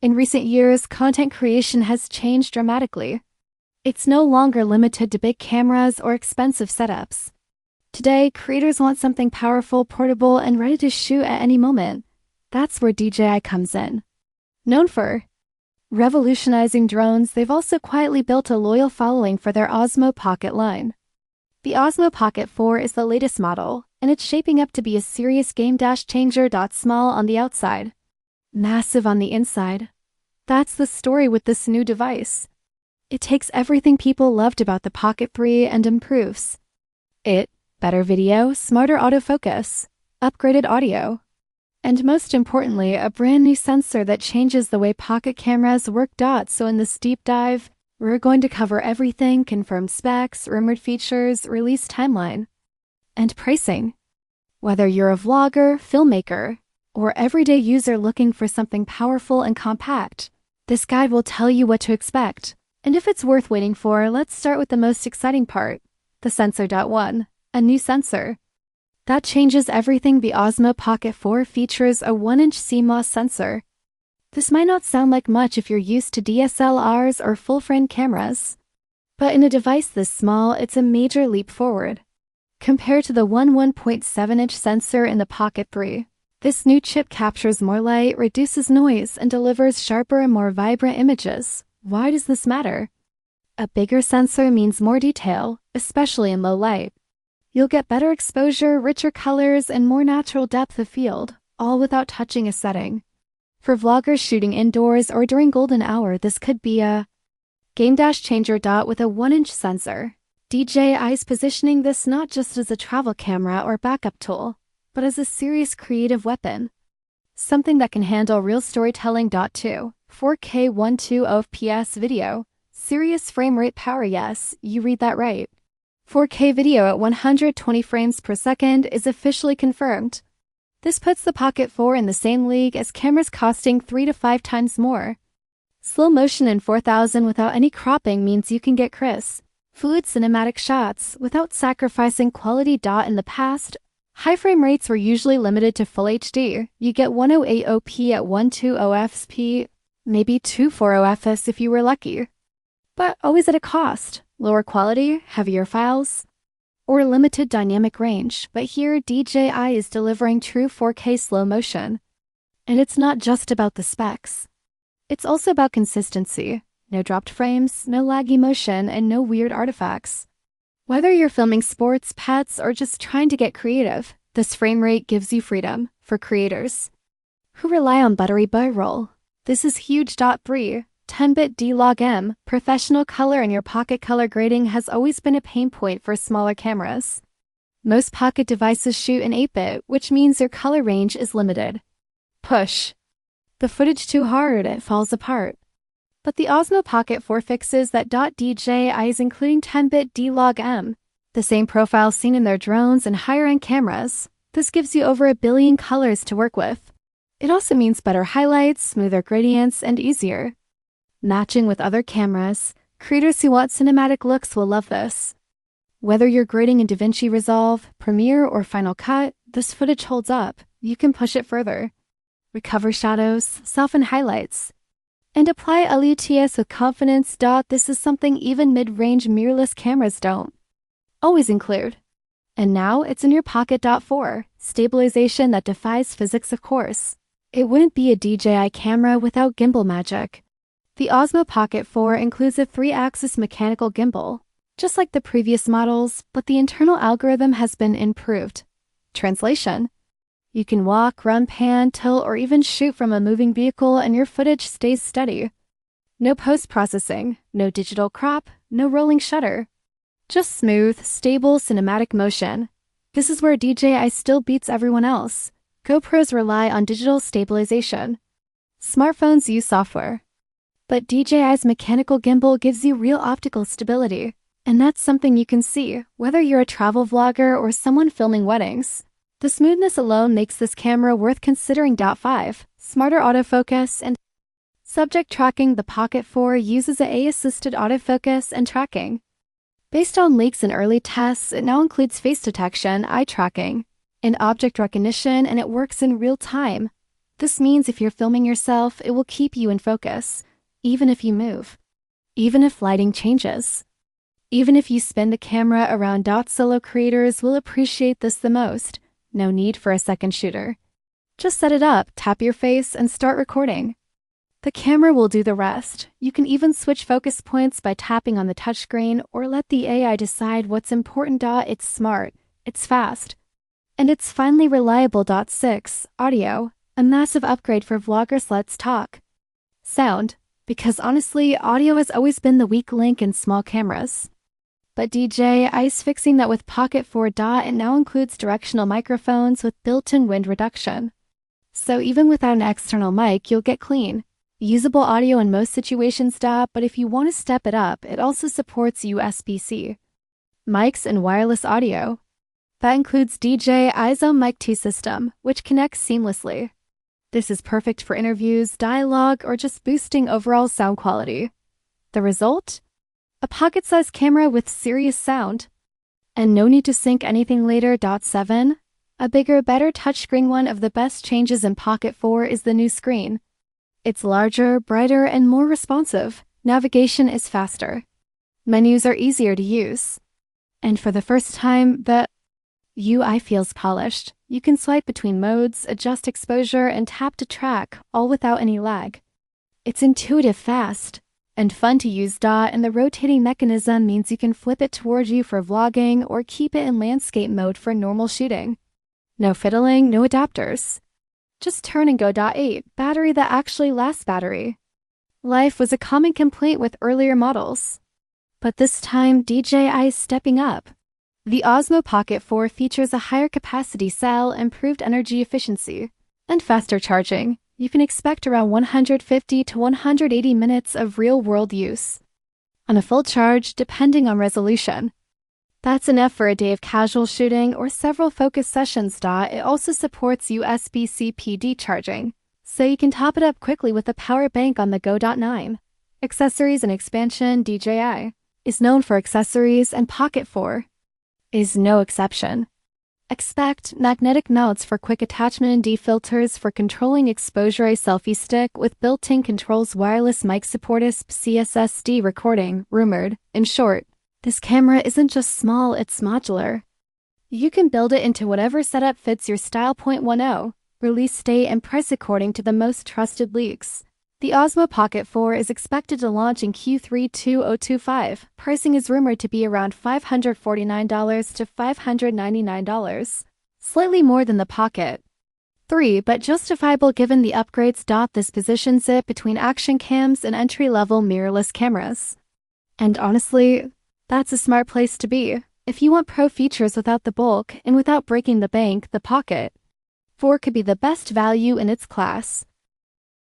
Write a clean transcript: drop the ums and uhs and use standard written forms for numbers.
In recent years, content creation has changed dramatically. It's no longer limited to big cameras or expensive setups. Today, creators want something powerful, portable, and ready to shoot at any moment. That's where DJI comes in. Known for revolutionizing drones, they've also quietly built a loyal following for their Osmo Pocket line. The Osmo Pocket 4 is the latest model, and it's shaping up to be a serious game-changer. Small on the outside, massive on the inside. That's the story with this new device. It takes everything people loved about the Pocket 3 and improves it. Better video, smarter autofocus, upgraded audio, and most importantly, a brand new sensor that changes the way pocket cameras work. So in this deep dive, we're going to cover everything: confirmed specs, rumored features, release timeline, and pricing. Whether you're a vlogger, filmmaker, or everyday user looking for something powerful and compact, this guide will tell you what to expect, and if it's worth waiting for. Let's start with the most exciting part, the sensor. 1. A new sensor that changes everything. The Osmo Pocket 4 features a 1-inch CMOS sensor. This might not sound like much if you're used to DSLRs or full-frame cameras, but in a device this small, it's a major leap forward. Compared to the 1.7-inch sensor in the Pocket 3, this new chip captures more light, reduces noise, and delivers sharper and more vibrant images. Why does this matter? A bigger sensor means more detail, especially in low light. You'll get better exposure, richer colors, and more natural depth of field, all without touching a setting. For vloggers shooting indoors or during golden hour, this could be a game-changer. With a 1-inch sensor, DJI's positioning this not just as a travel camera or backup tool, but as a serious creative weapon. Something that can handle real storytelling. 2. 4K 120 fps video, serious frame rate power. Yes, you read that right. 4K video at 120 frames per second is officially confirmed. This puts the Pocket 4 in the same league as cameras costing 3 to 5 times more. Slow motion in 4000 without any cropping means you can get crisp, fluid cinematic shots without sacrificing quality. In the past, high frame rates were usually limited to Full HD. You get 1080p at 120 fps, maybe 240 fps if you were lucky. But always at a cost: lower quality, heavier files, or limited dynamic range. But here, DJI is delivering true 4K slow motion. And it's not just about the specs. It's also about consistency. No dropped frames, no laggy motion, and no weird artifacts. Whether you're filming sports, pets, or just trying to get creative, this frame rate gives you freedom. For creators who rely on buttery B-roll, this is huge. 3. 10-bit D-Log-M, professional color in your pocket. Color grading has always been a pain point for smaller cameras. Most pocket devices shoot in 8-bit, which means your color range is limited. Push the footage too hard, it falls apart. But the Osmo Pocket 4 fixes that. DJI is including 10-bit D-Log-M, the same profile seen in their drones and higher-end cameras. This gives you over 1 billion colors to work with. It also means better highlights, smoother gradients, and easier matching with other cameras. Creators who want cinematic looks will love this. Whether you're grading in DaVinci Resolve, Premiere, or Final Cut, this footage holds up. You can push it further, recover shadows, soften highlights, and apply LUTs with confidence. This is something even mid-range mirrorless cameras don't always include. And now it's in your Pocket. 4. Stabilization that defies physics. Of course, it wouldn't be a DJI camera without gimbal magic. The Osmo Pocket 4 includes a 3-axis mechanical gimbal, just like the previous models, but the internal algorithm has been improved. Translation: you can walk, run, pan, tilt, or even shoot from a moving vehicle and your footage stays steady. No post-processing, no digital crop, no rolling shutter. Just smooth, stable cinematic motion. This is where DJI still beats everyone else. GoPros rely on digital stabilization. Smartphones use software. But DJI's mechanical gimbal gives you real optical stability. And that's something you can see, whether you're a travel vlogger or someone filming weddings. The smoothness alone makes this camera worth considering. 5. Smarter autofocus and subject tracking. The Pocket 4 uses AI-assisted autofocus and tracking. Based on leaks and early tests, it now includes face detection, eye tracking, and object recognition, and it works in real time. This means if you're filming yourself, it will keep you in focus, even if you move, even if lighting changes, even if you spin the camera around. Solo creators will appreciate this the most. No need for a second shooter. Just set it up, tap your face, and start recording. The camera will do the rest. You can even switch focus points by tapping on the touchscreen or let the AI decide what's important. It's smart, it's fast, and it's finally reliable. 6. Audio, a massive upgrade for vloggers. Let's talk sound, because honestly, audio has always been the weak link in small cameras. But DJI is fixing that with Pocket 4. It now includes directional microphones with built-in wind reduction. So even without an external mic, you'll get clean, usable audio in most situations. But if you want to step it up, it also supports USB-C mics and wireless audio. That includes DJI's own Mic 2 system, which connects seamlessly. This is perfect for interviews, dialogue, or just boosting overall sound quality. The result? A pocket-sized camera with serious sound. And no need to sync anything later. 7. A bigger, better touchscreen. One of the best changes in Pocket 4 is the new screen. It's larger, brighter, and more responsive. Navigation is faster. Menus are easier to use. And for the first time, the UI feels polished. You can swipe between modes, adjust exposure, and tap to track, all without any lag. It's intuitive, fast, and fun to use. And the rotating mechanism means you can flip it toward you for vlogging or keep it in landscape mode for normal shooting. No fiddling, no adapters. Just turn and go. 8. Battery that actually lasts. Battery life was a common complaint with earlier models, but this time DJI is stepping up. The Osmo Pocket 4 features a higher capacity cell, improved energy efficiency, and faster charging. You can expect around 150 to 180 minutes of real-world use on a full charge, depending on resolution. That's enough for a day of casual shooting or several focus sessions. It also supports USB-C PD charging, so you can top it up quickly with a power bank on the go. 9. Accessories and expansion. DJI is known for accessories, and Pocket 4 is no exception. Expect magnetic mounts for quick attachment and D-filters for controlling exposure, a selfie stick with built-in controls, wireless mic support, CSSD recording, rumored. In short, this camera isn't just small, it's modular. You can build it into whatever setup fits your style. 10. Release date and price. According to the most trusted leaks, the Osmo Pocket 4 is expected to launch in Q3 2025. Pricing is rumored to be around $549 to $599, slightly more than the Pocket 3, but justifiable given the upgrades. This positions it between action cams and entry-level mirrorless cameras. And honestly, that's a smart place to be. If you want pro features without the bulk and without breaking the bank, the Pocket 4 could be the best value in its class.